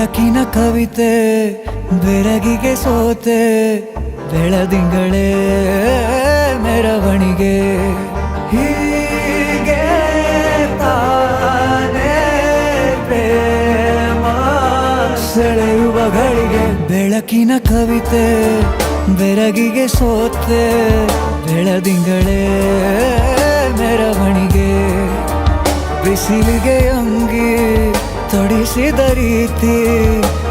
ಬೆಳಕಿನ ಕವಿತೆ ಬೆರಗಿಗೆ ಸೋತೆ ಬೆಳದಿಂಗಳೇ ಮೆರವಣಿಗೆ ಹೀಗೆ ತಾನೇ ಪ್ರೇಮ ಸೆಳೆಯುವ ಗಳಿಗೆ ಬೆಳಕಿನ ಕವಿತೆ ಬೆರಗಿಗೆ ಸೋತೆ ಬೆಳದಿಂಗಳೇ ಮೆರವಣಿಗೆ ಬಿಸಿಲಿಗೆ ಅಂಗಿ ತೊಡಿಸಿದ ರೀತಿ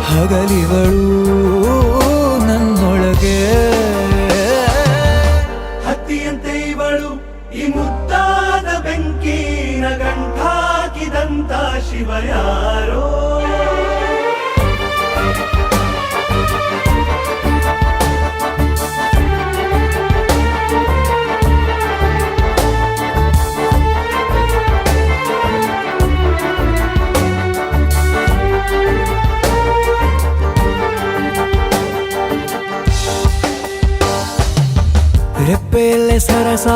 ಹಗಲಿಗಳು ನನ್ನೊಳಗೆ ಹತ್ತಿಯಂತೆ ಇವಳು ಈ ಮುದ್ದಾದ ಬೆಂಕಿನ ಗಂಟಾಕಿದಂತ ಶಿವ ಯಾರೋ ರೆಪ್ಪೆಯಲ್ಲೇ ಸರಸ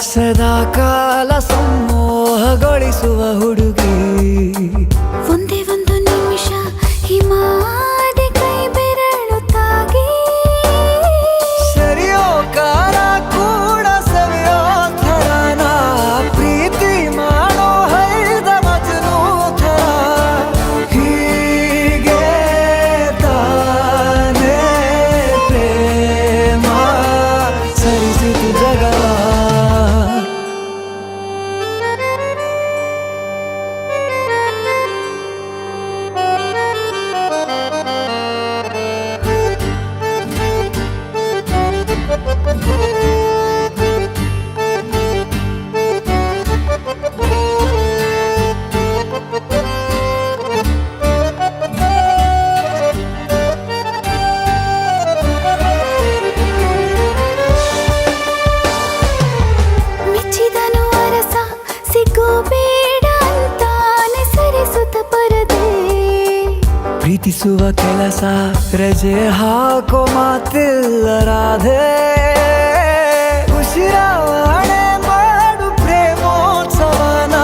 ಸದಾ ಕಾಲ ಸಂಮೋಹಗೊಳಿಸುವ ಹುಡುಗಿ ಒಂದೇ ಒಂದು ನಿಮಿಷ ಹಿಮಾದಿ ಕೈ ಬೆರಳು ತಾಗಿ ಸರಿಯೋ ಕಾರ ಕೂಡ ಸವಿಯೋ ಥರನ ಪ್ರೀತಿ ಮಾಡೋ ಹೈದ ಮಜನು ಥರ ಹೀಗೆ ತಾನೇ ಪ್ರೇಮ ಸರಿಸಿತು ಜಗವ ಮೆಚ್ಚಿದನು ಅರಸ ಸಿಗೋ ಬೇಡ ಅಂತಾನೆ ಸರಿಸುತ್ತ ಪರದೆ ಪ್ರೀತಿಸುವ ಕೆಲಸ ರಜೆ ಹಾಕೋ ಮಾತಿಲ್ಲ ರಾಧೆ ಉಸಿರಾವಣೆ ಮಾಡು ಪ್ರೇಮೋತ್ಸವನ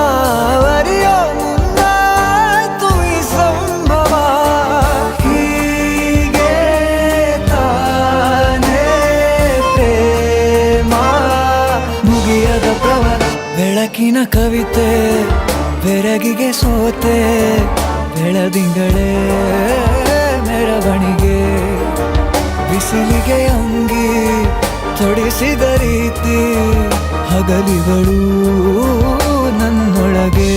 ವರಿಯೋ ಮುಂದಾಯ್ತು ಈ ಸಂಭವ ಹೀಗೆ ತಾನೇ ಪ್ರೇಮ ಮುಗಿಯದ ಪ್ರವರ ಬೆಳಕಿನ ಕವಿತೆ ಬೆರಗಿಗೆ ಸೋತೆ ಬೆಳದಿಂಗಳೇ ಮೆರವಣಿಗೆ ಬಿಸಿಲಿಗೆ ಅಂಗಿ ತೊಡಿಸಿದ ರೀತಿ ಹಗಲಿಗಳು ನನ್ನೊಳಗೆ